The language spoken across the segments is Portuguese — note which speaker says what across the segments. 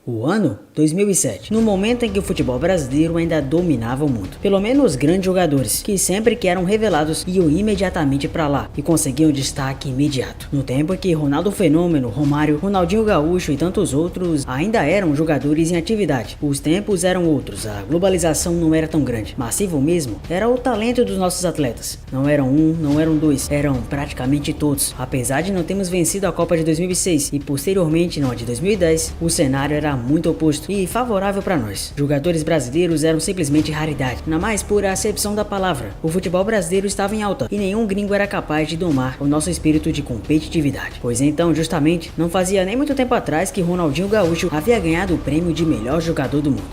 Speaker 1: O ano 2007, no momento em que o futebol brasileiro ainda dominava o mundo. Pelo menos grandes jogadores, que sempre que eram revelados iam imediatamente para lá e conseguiam destaque imediato. No tempo em que Ronaldo Fenômeno, Romário, Ronaldinho Gaúcho e tantos outros ainda eram jogadores em atividade. Os tempos eram outros, a globalização não era tão grande. Massivo mesmo era o talento dos nossos atletas. Não eram um, não eram dois, eram praticamente todos. Apesar de não termos vencido a Copa de 2006 e posteriormente não a de 2010, o cenário era muito oposto e favorável para nós. Jogadores brasileiros eram simplesmente raridade, na mais pura acepção da palavra. O futebol brasileiro estava em alta e nenhum gringo era capaz de domar o nosso espírito de competitividade. Pois então, justamente, não fazia nem muito tempo atrás que Ronaldinho Gaúcho havia ganhado o prêmio de melhor jogador do mundo.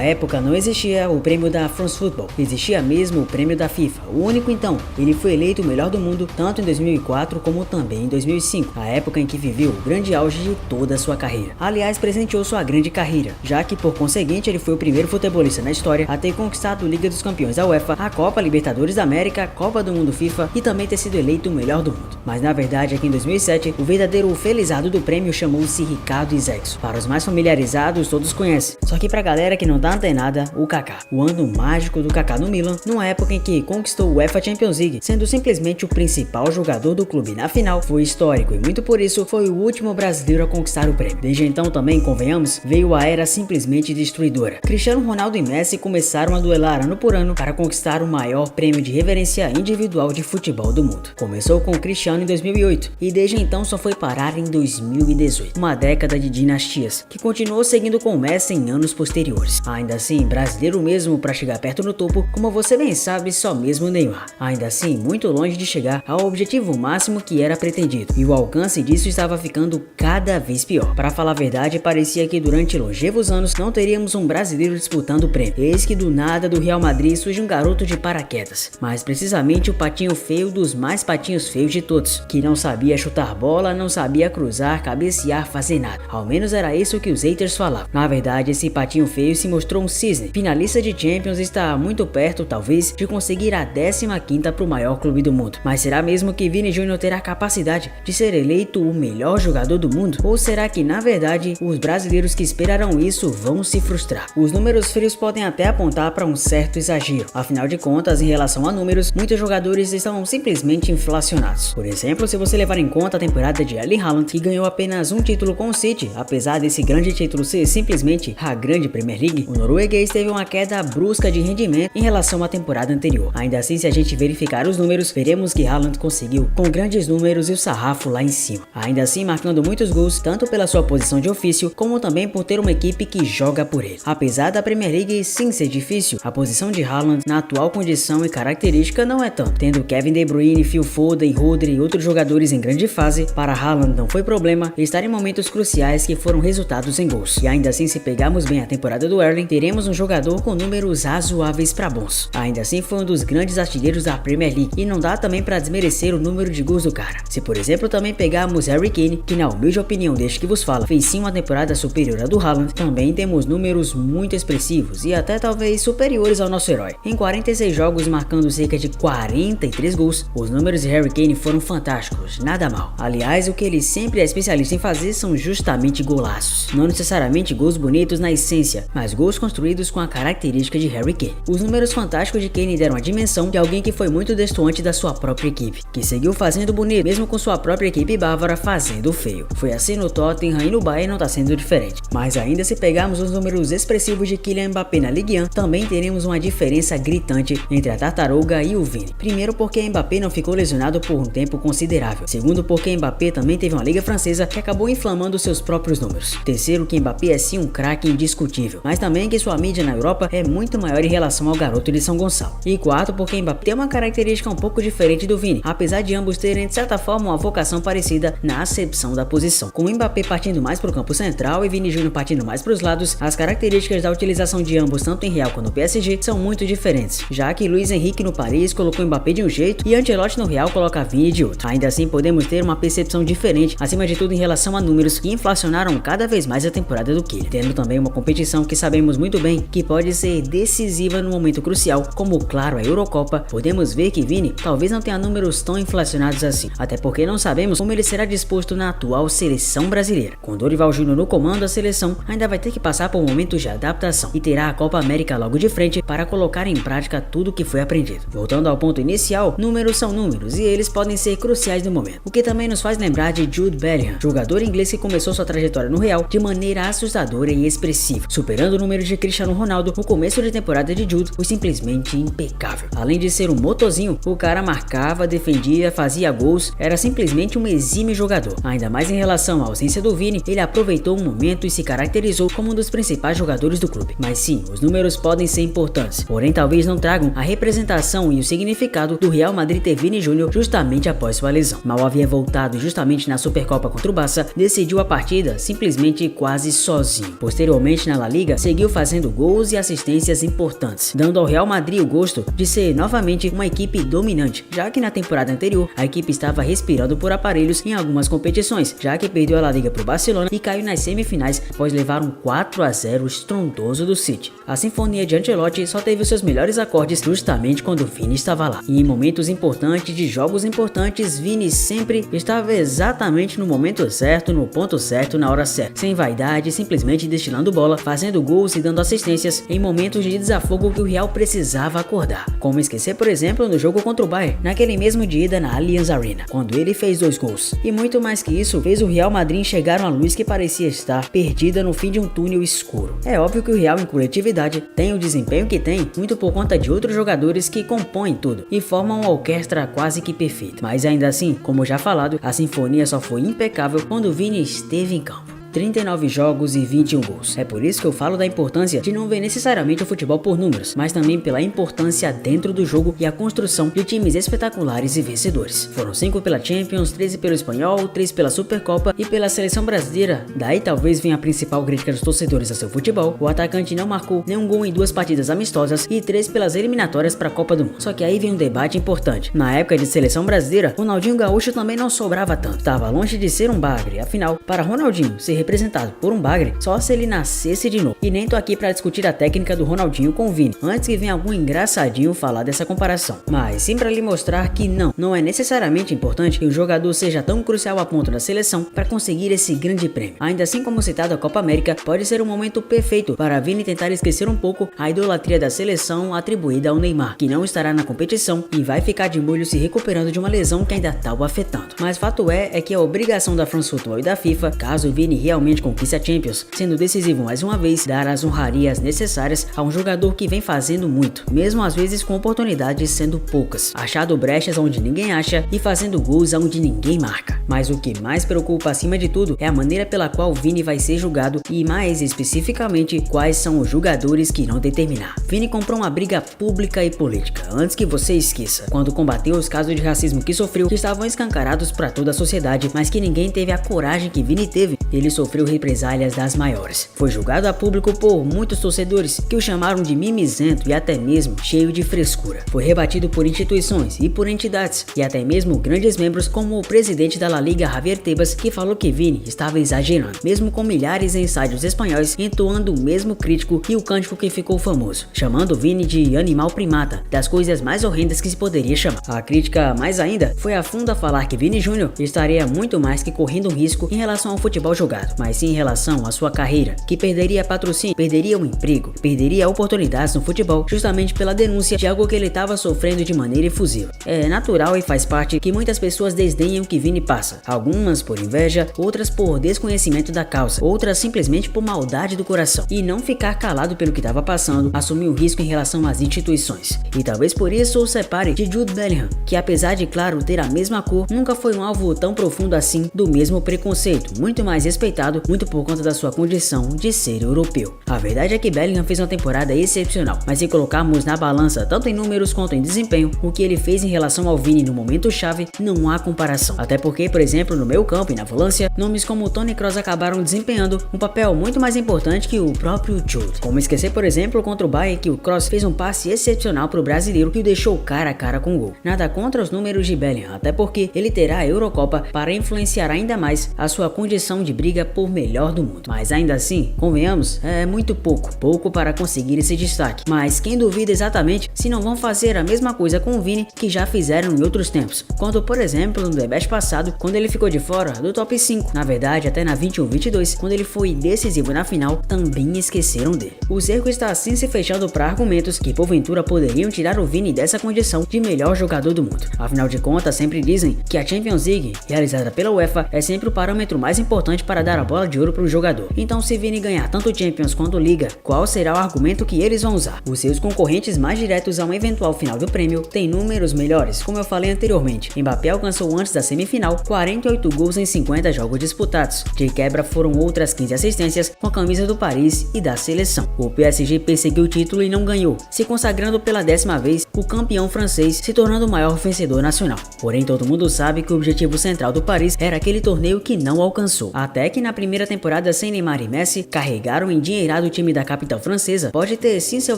Speaker 1: Na época não existia o prêmio da France Football, existia mesmo o prêmio da FIFA, o único então. Ele foi eleito o melhor do mundo tanto em 2004 como também em 2005, a época em que viveu o grande auge de toda a sua carreira. Aliás, presenteou sua grande carreira, já que por conseguinte ele foi o primeiro futebolista na história a ter conquistado a Liga dos Campeões da UEFA, a Copa Libertadores da América, a Copa do Mundo FIFA e também ter sido eleito o melhor do mundo. Mas na verdade aqui em 2007, o verdadeiro felizardo do prêmio chamou-se Ricardo Izexo. Para os mais familiarizados todos conhecem, só que pra galera que não tá antenada, o Kaká. O ano mágico do Kaká no Milan, numa época em que conquistou o UEFA Champions League, sendo simplesmente o principal jogador do clube na final, foi histórico e muito por isso foi o último brasileiro a conquistar o prêmio. Desde então também, convenhamos, veio a era simplesmente destruidora. Cristiano Ronaldo e Messi começaram a duelar ano por ano para conquistar o maior prêmio de reverência individual de futebol do mundo. Começou com Cristiano em 2008 e desde então só foi parar em 2018, uma década de dinastias, que continuou seguindo com Messi em anos posteriores. Ainda assim, brasileiro mesmo para chegar perto no topo, como você bem sabe, só mesmo Neymar. Ainda assim, muito longe de chegar ao objetivo máximo que era pretendido, e o alcance disso estava ficando cada vez pior. Para falar a verdade, parecia que durante longevos anos não teríamos um brasileiro disputando o prêmio. Eis que do nada do Real Madrid surge um garoto de paraquedas, mais precisamente o patinho feio dos mais patinhos feios de todos, que não sabia chutar bola, não sabia cruzar, cabecear, fazer nada. Ao menos era isso que os haters falavam. Na verdade, esse patinho feio se mostrou um cisne, finalista de Champions, está muito perto, talvez, de conseguir a 15ª para o maior clube do mundo. Mas será mesmo que Vini Júnior terá a capacidade de ser eleito o melhor jogador do mundo? Ou será que, na verdade, os brasileiros que esperaram isso vão se frustrar? Os números frios podem até apontar para um certo exagero. Afinal de contas, em relação a números, muitos jogadores estão simplesmente inflacionados. Por exemplo, se você levar em conta a temporada de Erling Haaland, que ganhou apenas um título com o City, apesar desse grande título ser simplesmente a grande Premier League, o norueguês teve uma queda brusca de rendimento em relação à temporada anterior. Ainda assim, se a gente verificar os números, veremos que Haaland conseguiu com grandes números e o sarrafo lá em cima. Ainda assim, marcando muitos gols, tanto pela sua posição de ofício, como também por ter uma equipe que joga por ele. Apesar da Premier League sim ser difícil, a posição de Haaland na atual condição e característica não é tanto. Tendo Kevin De Bruyne, Phil Foden, Rodri e outros jogadores em grande fase, para Haaland não foi problema estar em momentos cruciais que foram resultados em gols. E ainda assim, se pegarmos bem a temporada do Erling, teremos um jogador com números razoáveis para bons. Ainda assim, foi um dos grandes artilheiros da Premier League e não dá também para desmerecer o número de gols do cara. Se por exemplo também pegarmos Harry Kane, que na humilde opinião deste que vos fala, fez sim uma temporada superior à do Haaland, também temos números muito expressivos e até talvez superiores ao nosso herói. Em 46 jogos marcando cerca de 43 gols, os números de Harry Kane foram fantásticos, nada mal. Aliás, o que ele sempre é especialista em fazer são justamente golaços. Não necessariamente gols bonitos na essência, mas gols construídos com a característica de Harry Kane. Os números fantásticos de Kane deram a dimensão de alguém que foi muito destoante da sua própria equipe, que seguiu fazendo bonito mesmo com sua própria equipe bávara fazendo feio. Foi assim no Tottenham e no Bayern não tá sendo diferente. Mas ainda se pegarmos os números expressivos de Kylian Mbappé na Ligue 1, também teremos uma diferença gritante entre a tartaruga e o Vini. Primeiro porque Mbappé não ficou lesionado por um tempo considerável. Segundo porque Mbappé também teve uma liga francesa que acabou inflamando seus próprios números. Terceiro que Mbappé é sim um craque indiscutível, mas também que sua mídia na Europa é muito maior em relação ao garoto de São Gonçalo. E quarto porque Mbappé tem uma característica um pouco diferente do Vini, apesar de ambos terem de certa forma uma vocação parecida na acepção da posição. Com Mbappé partindo mais para o campo central e Vini Júnior partindo mais para os lados, as características da utilização de ambos tanto em Real quanto no PSG são muito diferentes, já que Luiz Henrique no Paris colocou Mbappé de um jeito e Ancelotti no Real coloca Vini de outro. Ainda assim podemos ter uma percepção diferente, acima de tudo em relação a números que inflacionaram cada vez mais a temporada do Kylian, tendo também uma competição que sabemos sabemos muito bem que pode ser decisiva no momento crucial, como claro a Eurocopa, podemos ver que Vini talvez não tenha números tão inflacionados assim, até porque não sabemos como ele será disposto na atual seleção brasileira. Com Dorival Júnior no comando, a seleção ainda vai ter que passar por momentos de adaptação e terá a Copa América logo de frente para colocar em prática tudo que foi aprendido. Voltando ao ponto inicial, números são números e eles podem ser cruciais no momento, o que também nos faz lembrar de Jude Bellingham, jogador inglês que começou sua trajetória no Real de maneira assustadora e expressiva, superando o número de Cristiano Ronaldo. O começo de temporada de Jude foi simplesmente impecável. Além de ser um motorzinho, o cara marcava, defendia, fazia gols, era simplesmente um exímio jogador. Ainda mais em relação à ausência do Vini, ele aproveitou o momento e se caracterizou como um dos principais jogadores do clube. Mas sim, os números podem ser importantes, porém talvez não tragam a representação e o significado do Real Madrid ter Vini Júnior justamente após sua lesão. Mal havia voltado justamente na Supercopa contra o Barça, decidiu a partida simplesmente quase sozinho. Posteriormente na La Liga, seguiu fazendo gols e assistências importantes, dando ao Real Madrid o gosto de ser novamente uma equipe dominante, já que na temporada anterior a equipe estava respirando por aparelhos em algumas competições, já que perdeu a La Liga para o Barcelona e caiu nas semifinais após levar um 4-0 estrondoso do City. A sinfonia de Ancelotti só teve os seus melhores acordes justamente quando Vini estava lá. E em momentos importantes de jogos importantes, Vini sempre estava exatamente no momento certo, no ponto certo, na hora certa, sem vaidade, simplesmente destilando bola, fazendo gols e dando assistências em momentos de desafogo que o Real precisava acordar. Como esquecer, por exemplo, no jogo contra o Bayern, naquele mesmo dia ida na Allianz Arena, quando ele fez 2 gols. E muito mais que isso, fez o Real Madrid enxergar uma luz que parecia estar perdida no fim de um túnel escuro. É óbvio que o Real em coletividade tem o desempenho que tem, muito por conta de outros jogadores que compõem tudo e formam uma orquestra quase que perfeita. Mas ainda assim, como já falado, a sinfonia só foi impecável quando Vini esteve em campo. 39 jogos e 21 gols. É por isso que eu falo da importância de não ver necessariamente o futebol por números, mas também pela importância dentro do jogo e a construção de times espetaculares e vencedores. Foram 5 pela Champions, 13 pelo Espanhol, 3 pela Supercopa e pela seleção brasileira. Daí talvez venha a principal crítica dos torcedores a seu futebol. O atacante não marcou nenhum gol em 2 partidas amistosas e 3 pelas eliminatórias para a Copa do Mundo. Só que aí vem um debate importante. Na época de seleção brasileira, Ronaldinho Gaúcho também não sobrava tanto. Estava longe de ser um bagre, afinal, para Ronaldinho ser representado por um bagre só se ele nascesse de novo. E nem tô aqui para discutir a técnica do Ronaldinho com o Vini, antes que venha algum engraçadinho falar dessa comparação. Mas sim para lhe mostrar que não é necessariamente importante que o jogador seja tão crucial a ponto da seleção para conseguir esse grande prêmio. Ainda assim, como citado, a Copa América pode ser um momento perfeito para Vini tentar esquecer um pouco a idolatria da seleção atribuída ao Neymar, que não estará na competição e vai ficar de molho se recuperando de uma lesão que ainda tá o afetando. Mas fato é que a obrigação da France Football e da FIFA, caso o Vini realmente conquiste a Champions, sendo decisivo mais uma vez, dar as honrarias necessárias a um jogador que vem fazendo muito, mesmo às vezes com oportunidades sendo poucas, achando brechas onde ninguém acha e fazendo gols onde ninguém marca. Mas o que mais preocupa acima de tudo é a maneira pela qual Vini vai ser julgado e mais especificamente quais são os jogadores que irão determinar. Vini comprou uma briga pública e política, antes que você esqueça, quando combateu os casos de racismo que sofreu, que estavam escancarados para toda a sociedade, mas que ninguém teve a coragem que Vini teve. Ele sofreu represálias das maiores. Foi julgado a público por muitos torcedores que o chamaram de mimizento e até mesmo cheio de frescura. Foi rebatido por instituições e por entidades e até mesmo grandes membros como o presidente da La Liga, Javier Tebas, que falou que Vini estava exagerando, mesmo com milhares em estádios espanhóis entoando o mesmo crítico e o cântico que ficou famoso, chamando Vini de animal primata, das coisas mais horrendas que se poderia chamar. A crítica mais ainda foi a fundo a falar que Vini Júnior estaria muito mais que correndo um risco em relação ao futebol jogado, mas sim em relação à sua carreira, que perderia patrocínio, perderia o emprego, perderia oportunidades no futebol, justamente pela denúncia de algo que ele estava sofrendo de maneira efusiva. É natural e faz parte que muitas pessoas desdenhem o que Vini passa, algumas por inveja, outras por desconhecimento da causa, outras simplesmente por maldade do coração, e não ficar calado pelo que estava passando, assumir o risco em relação às instituições. E talvez por isso o separe de Jude Bellingham, que apesar de claro ter a mesma cor, nunca foi um alvo tão profundo assim do mesmo preconceito, muito mais respeitado, muito por conta da sua condição de ser europeu. A verdade é que Bellingham fez uma temporada excepcional, mas se colocarmos na balança tanto em números quanto em desempenho, o que ele fez em relação ao Vini no momento chave, não há comparação. Até porque, por exemplo, no meio campo e na volância, nomes como Toni Kroos acabaram desempenhando um papel muito mais importante que o próprio Jude. Como esquecer, por exemplo, contra o Bayern, que o Kroos fez um passe excepcional para o brasileiro que o deixou cara a cara com o gol. Nada contra os números de Bellingham, até porque ele terá a Eurocopa para influenciar ainda mais a sua condição de briga briga por melhor do mundo. Mas ainda assim, convenhamos, é muito pouco para conseguir esse destaque. Mas quem duvida exatamente se não vão fazer a mesma coisa com o Vini que já fizeram em outros tempos, quando por exemplo no debate passado, quando ele ficou de fora do top 5, na verdade até na 21-22, quando ele foi decisivo na final, também esqueceram dele. O cerco está assim se fechando para argumentos que porventura poderiam tirar o Vini dessa condição de melhor jogador do mundo. Afinal de contas, sempre dizem que a Champions League, realizada pela UEFA, é sempre o parâmetro mais importante para dar a bola de ouro para o jogador. Então se Vini ganhar tanto Champions quanto Liga, qual será o argumento que eles vão usar? Os seus concorrentes mais diretos a um eventual final do prêmio têm números melhores, como eu falei anteriormente. Mbappé alcançou antes da semifinal 48 gols em 50 jogos disputados. De quebra foram outras 15 assistências com a camisa do Paris e da seleção. O PSG perseguiu o título e não ganhou, se consagrando pela 10ª vez o campeão francês, se tornando o maior vencedor nacional. Porém, todo mundo sabe que o objetivo central do Paris era aquele torneio que não alcançou. Até que na primeira temporada sem Neymar e Messi, carregar o endinheirado time da capital francesa pode ter sim seu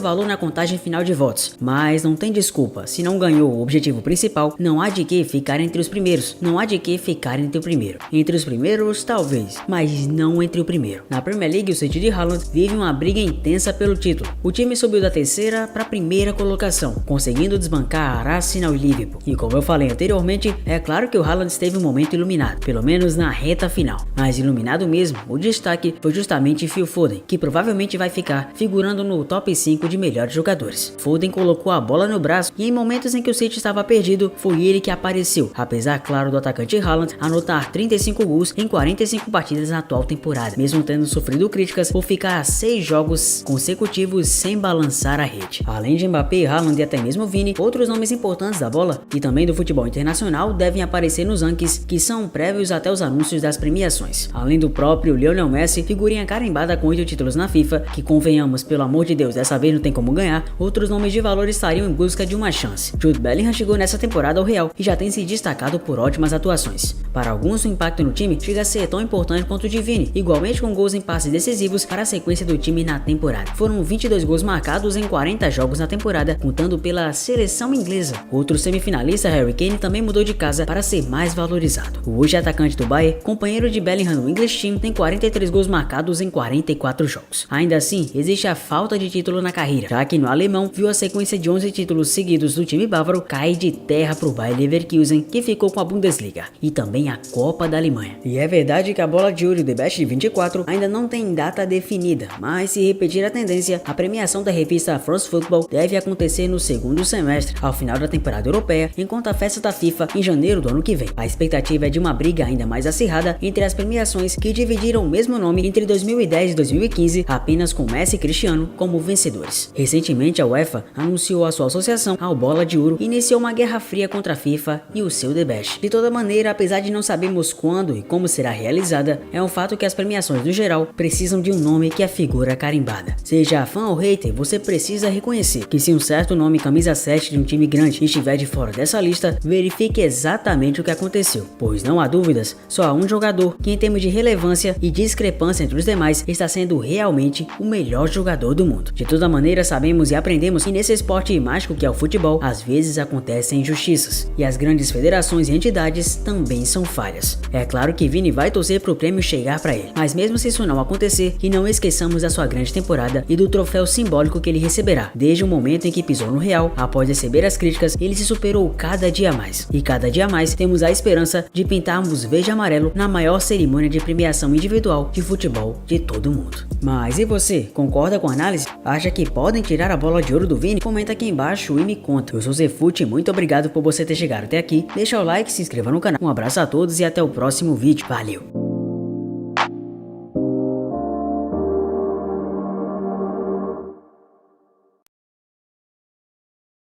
Speaker 1: valor na contagem final de votos, mas não tem desculpa. Se não ganhou o objetivo principal, não há de que ficar entre os primeiros, não há de que ficar entre o primeiro. Entre os primeiros, talvez, mas não entre o primeiro. Na Premier League, o City de Haaland vive uma briga intensa pelo título. O time subiu da terceira para a primeira colocação, conseguindo desbancar Arsenal e Liverpool. E como eu falei anteriormente, é claro que o Haaland esteve um momento iluminado, pelo menos na reta final. Mas iluminado mesmo, o destaque foi justamente Phil Foden, que provavelmente vai ficar figurando no top 5 de melhores jogadores. Foden colocou a bola no braço e em momentos em que o City estava perdido, foi ele que apareceu, apesar claro do atacante Haaland anotar 35 gols em 45 partidas na atual temporada, mesmo tendo sofrido críticas por ficar a 6 jogos consecutivos sem balançar a rede. Além de Mbappé, Haaland e até mesmo Vini, outros nomes importantes da bola e também do futebol internacional devem aparecer nos rankings que são prévios até os anúncios das premiações. Além do próprio Lionel Messi, figurinha carimbada com 8 títulos na FIFA, que convenhamos, pelo amor de Deus, dessa vez não tem como ganhar, outros nomes de valor estariam em busca de uma chance. Jude Bellingham chegou nessa temporada ao Real e já tem se destacado por ótimas atuações. Para alguns, o impacto no time chega a ser tão importante quanto o de Vini, igualmente com gols em passes decisivos para a sequência do time na temporada. Foram 22 gols marcados em 40 jogos na temporada, contando pela seleção inglesa. Outro semifinalista, Harry Kane, também mudou de casa para ser mais valorizado. O hoje atacante do Bayern, companheiro de Bellingham no English Team, tem 43 gols marcados em 44 jogos. Ainda assim, existe a falta de título na carreira, já que no alemão viu a sequência de 11 títulos seguidos do time bávaro cair de terra para o Bayer Leverkusen, que ficou com a Bundesliga e também a Copa da Alemanha. E é verdade que a bola de ouro do The Best de 24 ainda não tem data definida, mas se repetir a tendência, a premiação da revista France Football deve acontecer no segundo semestre, ao final da temporada europeia, enquanto a festa da FIFA em janeiro do ano que vem. A expectativa é de uma briga ainda mais acirrada entre as premiações que dividiram o mesmo nome entre 2010 e 2015, apenas com Messi e Cristiano como vencedores. Recentemente, a UEFA anunciou a sua associação ao Bola de Ouro e iniciou uma guerra fria contra a FIFA e o seu The Best. De toda maneira, apesar de não sabermos quando e como será realizada, é um fato que as premiações no geral precisam de um nome que é figura carimbada. Seja fã ou hater, você precisa reconhecer que se um certo nome camisa 7 de um time grande estiver de fora dessa lista, verifique exatamente o que aconteceu, pois não há dúvidas, só há um jogador que em termos de relevância e discrepância entre os demais está sendo realmente o melhor jogador do mundo. De toda maneira, sabemos e aprendemos que nesse esporte mágico que é o futebol, às vezes acontecem injustiças, e as grandes federações e entidades também são falhas. É claro que Vini vai torcer pro prêmio chegar para ele, mas mesmo se isso não acontecer, que não esqueçamos da sua grande temporada e do troféu simbólico que ele receberá. Desde o momento em que pisou no Real, após receber as críticas, ele se superou cada dia mais. E cada dia mais temos a esperança de pintarmos verde e amarelo na maior cerimônia de premiação individual de futebol de todo mundo. Mas e você, concorda com a análise? Acha que podem tirar a bola de ouro do Vini? Comenta aqui embaixo e me conta. Eu sou Zefute, muito obrigado por você ter chegado até aqui. Deixa o like, se inscreva no canal. Um abraço a todos e até o próximo vídeo. Valeu!